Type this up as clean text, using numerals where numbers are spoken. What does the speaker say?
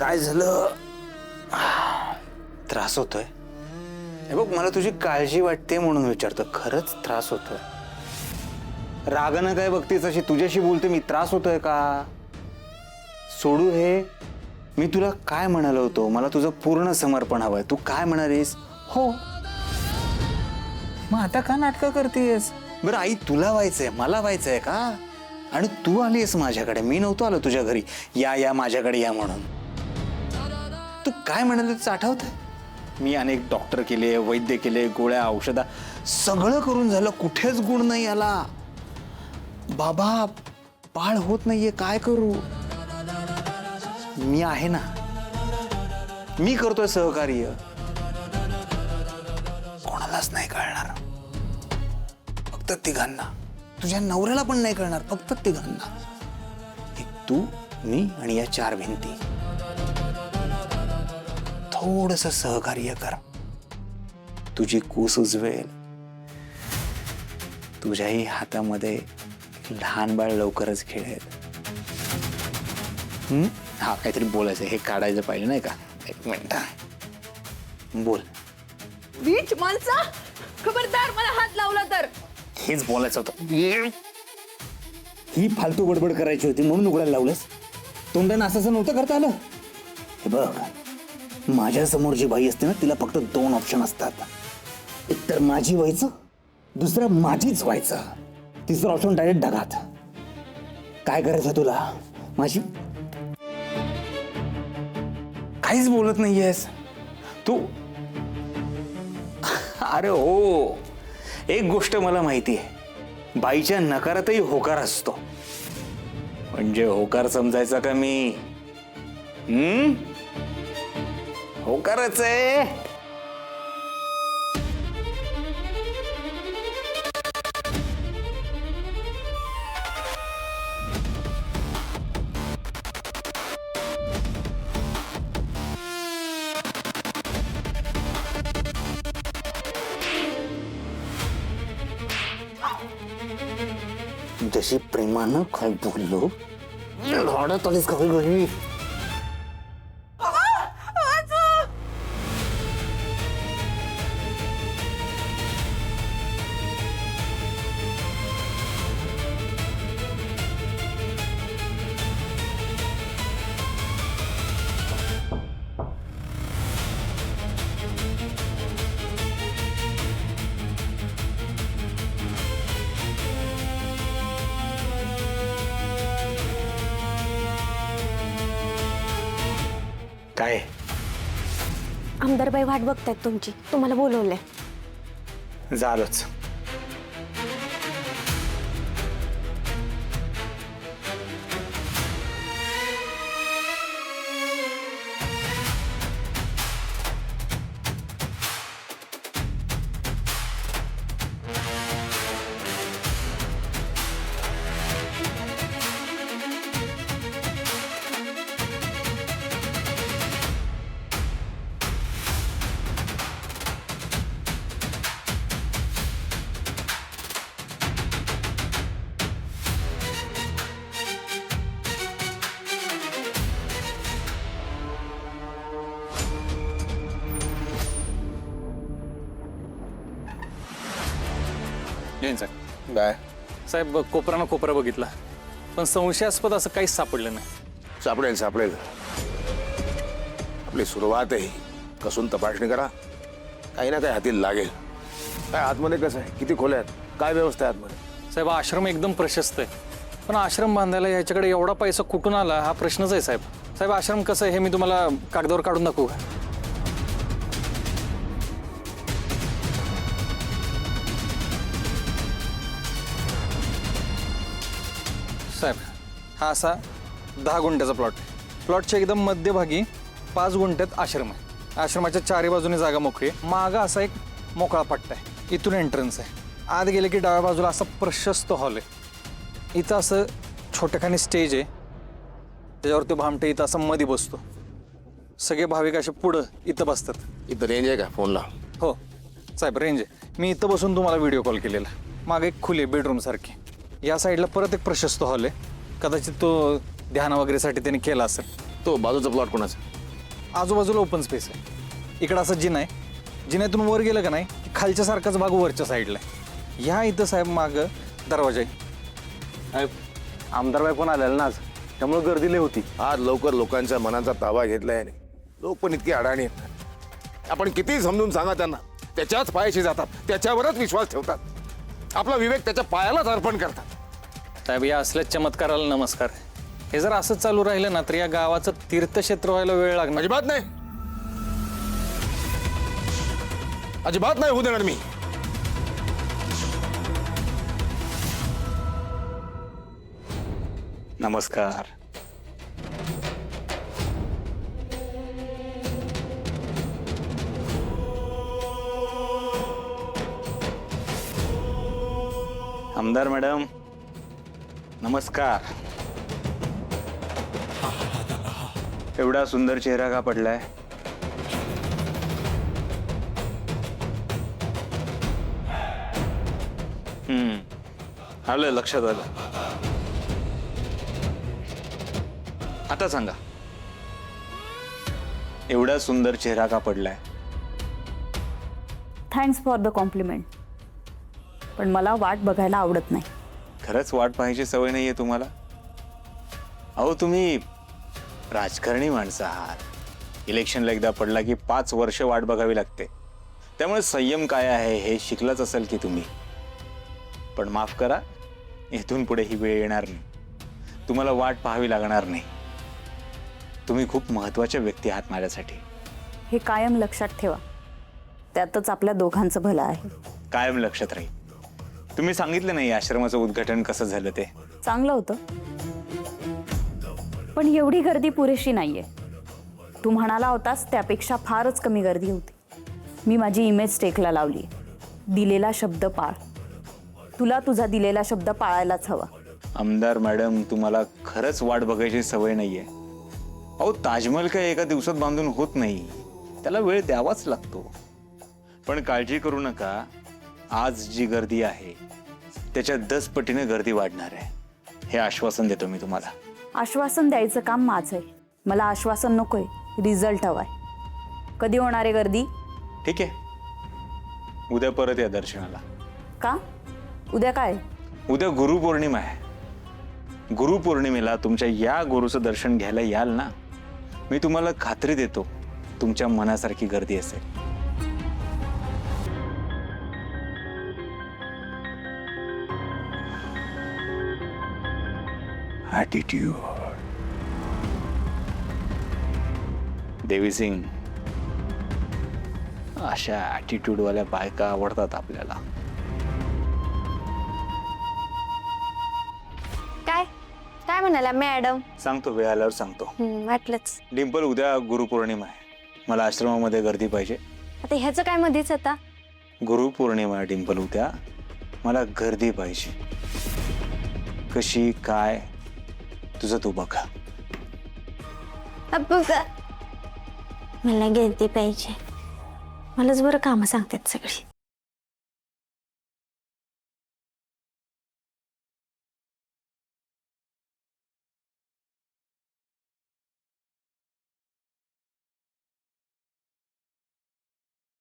काय झालं? त्रास होतोय? हे बघ, मला तुझी काळजी वाटते म्हणून विचारतो. खरंच त्रास होतोय? रागानं काय बघतेस अशी? तुझ्याशी बोलते मी. त्रास होतोय का? सोडू हे. मी तुला काय म्हणालो होतो? मला तुझं पूर्ण समर्पण हवंय. तू काय म्हणालीस? हो. मग आता का नाटकं करतेस? बरं आई, तुला व्हायचंय, मला व्हायचंय का? आणि तू आलीस माझ्याकडे. मी नव्हतो आलो तुझ्या घरी. या माझ्याकडे या म्हणून. तू काय म्हणाले तुझं आठवतंय? मी अनेक डॉक्टर केले, वैद्य केले, गोळ्या औषधा सगळं करून झालं. कुठेच गुण नाही आला. बाबा, बाळ होत नाहीये. काय करू? मी आहे ना. मी करतोय सहकार्य. कोणालाच नाही कळणार. फक्त तिघांना. तुझ्या नवऱ्याला पण नाही कळणार. फक्त तिघांना. एक तू, मी आणि या 4 भिंती. थोडंसं सहकार्य कर. तुझी कूस उजवेल. तुझ्याही हातामध्ये लहान बाळ लवकरच खेळेल. हा, काहीतरी बोलायचं. हे काढायचं पाहिजे नाही का? 1 मिनिट. बोल. बीच माणसा, खबरदार मला हात लावला तर. हेच बोलायचं होतं. ही फालतू बडबड करायची होती म्हणून उघडायला लावलंस. तोंडानं असं नव्हतं करता आलं. हे बघ, माझ्या समोर जी बाई असते ना, तिला फक्त 2 ऑप्शन असतात. एक तर माझी व्हायचं, दुसरं माझीच व्हायचं, तिसरं ऑप्शन डायरेक्ट ढगात. काय करायचं तुला? माझी. काहीच बोलत नाहीयेस तू. अरे हो, एक गोष्ट मला माहिती आहे. बाईच्या नकारातही होकार असतो. म्हणजे होकार समजायचा का मी? होकारच आहे. जशी प्रेमानं काय बोललो, रडत आलीस का घरी? काय? आमदारबाई वाट बघतायत तुमची. तुम्हाला बोलवलंय. झालंच. जैन साहेब. काय साहेब, कोपरानं कोपरा बघितला, पण संशयास्पद असं काहीच सापडलं नाही. सापडेल सापडेल. आपली सुरुवात आहे. कसून तपासणी करा. काही ना काही हाती लागेल. काय आतमध्ये कसं आहे? किती खोल्या आहेत? काय व्यवस्था आहे आतमध्ये? साहेब, आश्रम एकदम प्रशस्त आहे, पण आश्रम बांधायला याच्याकडे एवढा पैसा कुठून आला हा प्रश्नच आहे साहेब. साहेब, आश्रम कसं आहे हे मी तुम्हाला कागदावर काढून दाखवू का? साहेब, हा असा 10 गुंठ्याचा प्लॉट. प्लॉटच्या एकदम मध्यभागी 5 गुंठ्यात आश्रम आहे. आश्रमाच्या 4ही बाजूने जागा मोकळी आहे. मागं असा एक मोकळा पट्टा आहे. इथून एंट्रन्स आहे. आत गेले की डाव्या बाजूला असा प्रशस्त हॉल आहे. इथं असं छोटेखानी स्टेज आहे. त्याच्यावर तो भामटे इथं असं मध्ये बसतो. सगळे भाविक असे पुढं इथं बसतात. इथं रेंज आहे का फोनला? हो साहेब, रेंज आहे. मी इथं बसून तुम्हाला व्हिडिओ कॉल केलेला. मागे एक खुली बेडरूम सारखी. या साईडला परत एक प्रशस्त हॉल आहे. कदाचित तो ध्यान वगैरेसाठी त्यांनी केला असेल. तो बाजूचा प्लॉट कोणाचा? आजूबाजूला ओपन स्पेस आहे. इकडं असं जिना आहे, जिन्यातून वर गेलं का नाही की खालच्यासारखाच भाग वरच्या साईडला आहे. ह्या इथं साहेब मागं दरवाजा आहे. आमदार बाई पण आलेला ना आज, त्यामुळे गर्दी लय होती. आज लवकर लोकांच्या मनाचा ताबा घेतलाय. लोक पण इतकी अडाणी आहेत. आपण किती समजून सांगा त्यांना, त्याच्याच पायाशी जातात, त्याच्यावरच विश्वास ठेवतात, आपला विवेक त्याच्या पायालाच अर्पण करतात. साहेब या असल्याच चमत्काराला नमस्कार. हे जर असंच चालू राहिलं ना तर या गावाचं तीर्थक्षेत्र व्हायला वेळ लागणार. अजिबात नाही, अजिबात नाही होऊ देणार मी. नमस्कार. आमदार मॅडम नमस्कार. एवढा सुंदर चेहरा का पडलाय? आलं, लक्षात आलं. आता सांगा, एवढा सुंदर चेहरा का पडलाय? थँक्स फॉर द कॉम्प्लिमेंट, पण मला वाट बघायला आवडत नाही. खरंच वाट पाहायची सवय नाहीये तुम्हाला? अहो तुम्ही राजकारणी माणसं आहात. इलेक्शनला एकदा पडला की 5 वर्ष वाट बघावी लागते. त्यामुळे संयम काय आहे हे शिकलाच असेल की तुम्ही. पण माफ करा, इथून पुढे ही वेळ येणार नाही. तुम्हाला वाट पाहावी लागणार नाही. तुम्ही खूप महत्त्वाच्या व्यक्ती आहात माझ्यासाठी. हे कायम लक्षात ठेवा, त्यातच आपल्या दोघांचं भलं आहे. कायम लक्षात राहील. तुम्ही सांगितलं नाही आश्रमाचं उद्घाटन कसं झालं ते? चांगलं होतं, पण एवढी गर्दी पुरेशी नाहीये. तू म्हणाला होतास त्यापेक्षा फारच कमी गर्दी होती. मी माझी इमेज स्टेकला लावली. दिलेला शब्द पाळ. तुला तुझा दिलेला शब्द पाळायलाच हवा. आमदार मॅडम, तुम्हाला खरंच वाट बघायची सवय नाहीये. अहो ताजमहल काय एका दिवसात बांधून होत नाही, त्याला वेळ द्यावाच लागतो. पण काळजी करू नका, आज जी गर्दी आहे त्याच्या 10 पटीने गर्दी वाढणार आहे, हे आश्वासन देतो मी तुम्हाला. आश्वासन द्यायचं काम माझं आहे. मला आश्वासन नकोय, रिझल्ट हवाय. कधी होणार आहे गर्दी? ठीक आहे, उद्या परत या दर्शनाला. का? उद्या काय? उद्या गुरुपौर्णिमा आहे. गुरुपौर्णिमेला तुमच्या या गुरुचं दर्शन घ्यायला याल ना, मी तुम्हाला खात्री देतो तुमच्या मनासारखी गर्दी असेल. ॲटिट्यूड. देवी सिंग, अशा ॲटिट्यूडवाल्या बायका आवडतात आपल्याला. काय काय म्हणाला मॅडम? सांगतो, वेळ आल्यावर सांगतो. वाटलंच. डिंपल, उद्या गुरुपौर्णिमा आहे. मला आश्रमामध्ये गर्दी पाहिजे. आता ह्याचं काय मध्येच आता? गुरुपौर्णिमा आहे डिंपल, उद्या मला गर्दी पाहिजे. कशी काय तुझं तू बघा. मला गर्दी पाहिजे. मलाच बरं कामं सांगतात सगळी.